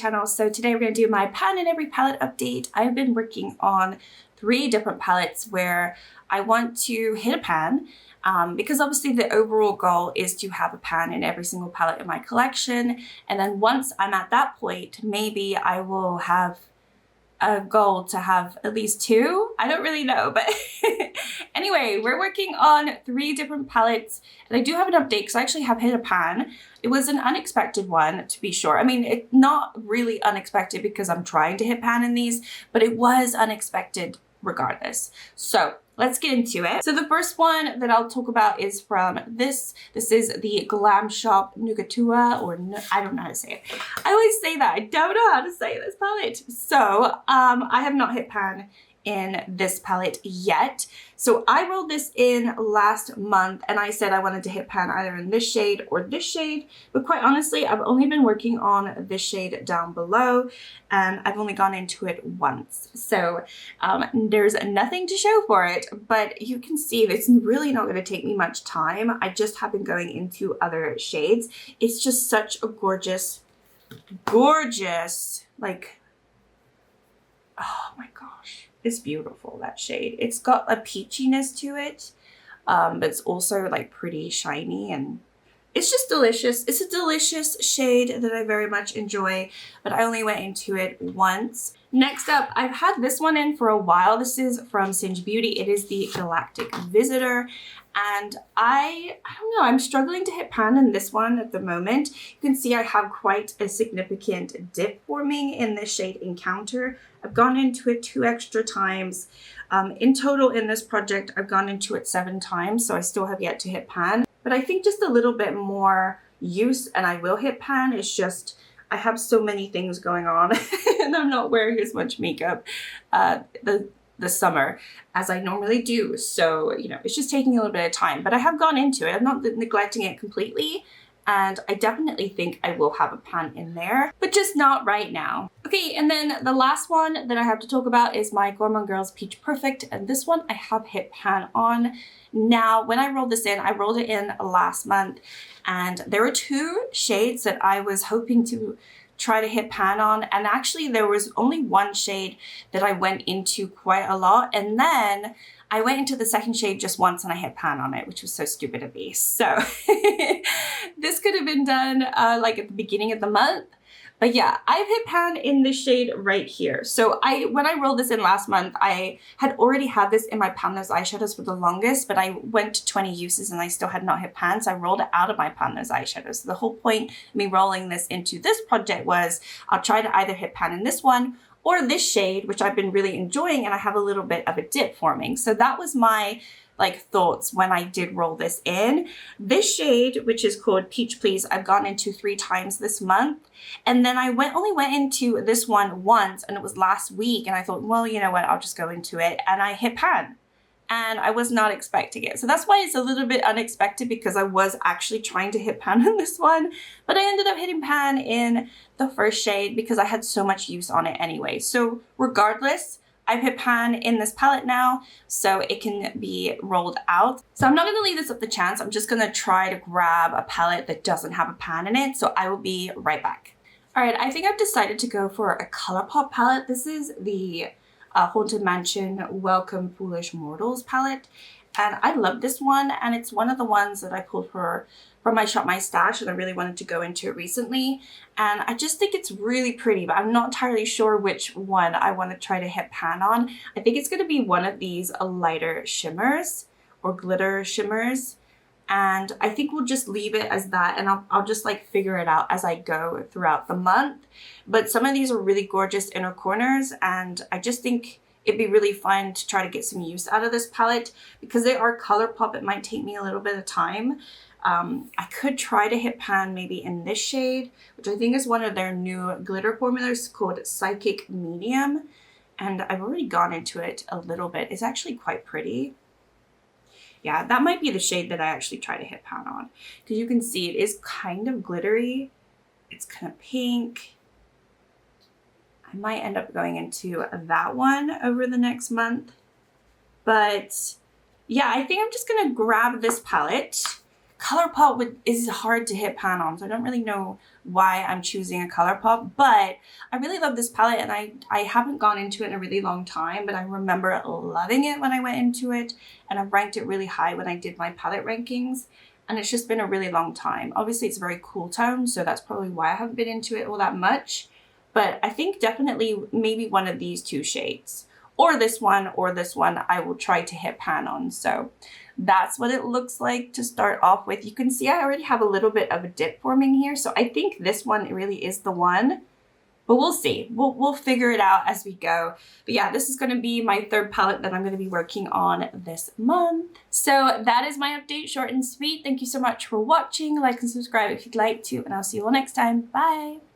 channel. So today we're going to do my pan in every palette update. I've been working on 3 different palettes where I want to hit a pan because obviously the overall goal is to have a pan in every single palette in my collection. And then once I'm at that point, maybe I will have a goal to have at least 2. I don't really know, but anyway, we're working on 3 different palettes, and I do have an update because I actually have hit a pan. It was an unexpected one, to be sure. I mean, it's not really unexpected because I'm trying to hit pan in these, but it was unexpected regardless. So let's get into it. So the first one that I'll talk about is from this. This is the Glam Shop Nugatua, or I don't know how to say it. I always say that. I don't know how to say this palette. So I have not hit pan in this palette yet. So I rolled this in last month and I said I wanted to hit pan either in this shade or this shade, but quite honestly, I've only been working on this shade down below and I've only gone into it once. So there's nothing to show for it, but you can see it's really not going to take me much time. I just have been going into other shades. It's just such a gorgeous, like, oh my gosh. It's beautiful, that shade. It's got a peachiness to it, but it's also like pretty shiny and it's just delicious. It's a delicious shade that I very much enjoy, but I only went into it once. Next up, I've had this one in for a while. This is from Singe Beauty. It is the Galactic Visitor. And I don't know, I'm struggling to hit pan in this one at the moment. You can see I have quite a significant dip forming in this shade Encounter. I've gone into it 2 extra times. In total in this project, I've gone into it 7 times, so I still have yet to hit pan. But I think just a little bit more use and I will hit pan. It's just, I have so many things going on and I'm not wearing as much makeup the summer as I normally do. So, you know, it's just taking a little bit of time, but I have gone into it. I'm not neglecting it completely. And I definitely think I will have a pan in there, but just not right now. Okay, and then the last one that I have to talk about is my Gourmand Girls Peach Perfect. And this one I have hit pan on. Now, when I rolled this in, I rolled it in last month. And there were 2 shades that I was hoping to try to hit pan on, and actually there was only 1 shade that I went into quite a lot, and then I went into the second shade just once and I hit pan on it, which was so stupid of me. So this could have been done like at the beginning of the month. But yeah, I've hit pan in this shade right here. So when I rolled this in last month, I had already had this in my pan nose eyeshadows for the longest, but I went to 20 uses and I still had not hit pan. So I rolled it out of my pan nose eyeshadows. So the whole point of me rolling this into this project was I'll try to either hit pan in this one or this shade, which I've been really enjoying, and I have a little bit of a dip forming. So that was my thoughts when I did roll this in. This shade, which is called Peach Please, I've gone into 3 times this month. And then I only went into this one once, and it was last week. And I thought, well, you know what, I'll just go into it. And I hit pan. And I was not expecting it. So that's why it's a little bit unexpected, because I was actually trying to hit pan in this one. But I ended up hitting pan in the first shade because I had so much use on it anyway. So regardless, I've hit pan in this palette now, so it can be rolled out. So I'm not going to leave this up to chance. I'm just going to try to grab a palette that doesn't have a pan in it. So I will be right back. All right, I think I've decided to go for a Colourpop palette. This is the Haunted Mansion Welcome Foolish Mortals palette. And I love this one, and it's one of the ones that I pulled from my Shop My Stash, and I really wanted to go into it recently. And I just think it's really pretty, but I'm not entirely sure which one I want to try to hit pan on. I think it's going to be one of these lighter shimmers or glitter shimmers. And I think we'll just leave it as that, and I'll just like figure it out as I go throughout the month. But some of these are really gorgeous inner corners, and I just think it'd be really fun to try to get some use out of this palette. Because they are Colourpop, it might take me a little bit of time. I could try to hit pan maybe in this shade, which I think is one of their new glitter formulas called Psychic Medium. And I've already gone into it a little bit. It's actually quite pretty. Yeah, that might be the shade that I actually try to hit pan on. Because you can see it is kind of glittery. It's kind of pink. I might end up going into that one over the next month. But yeah, I think I'm just going to grab this palette Colourpop is hard to hit pan on, so I don't really know why I'm choosing a Colourpop, but I really love this palette, and I haven't gone into it in a really long time, but I remember loving it when I went into it, and I ranked it really high when I did my palette rankings, and it's just been a really long time. Obviously, it's a very cool tone, so that's probably why I haven't been into it all that much, but I think definitely maybe one of these two shades, or this one, I will try to hit pan on. So that's what it looks like to start off with. You can see I already have a little bit of a dip forming here, so I think this one really is the one, but we'll see. We'll figure it out as we go. But yeah, this is going to be my third palette that I'm going to be working on this month. So that is my update, short and sweet. Thank you so much for watching. Like and subscribe if you'd like to, and I'll see you all next time. Bye!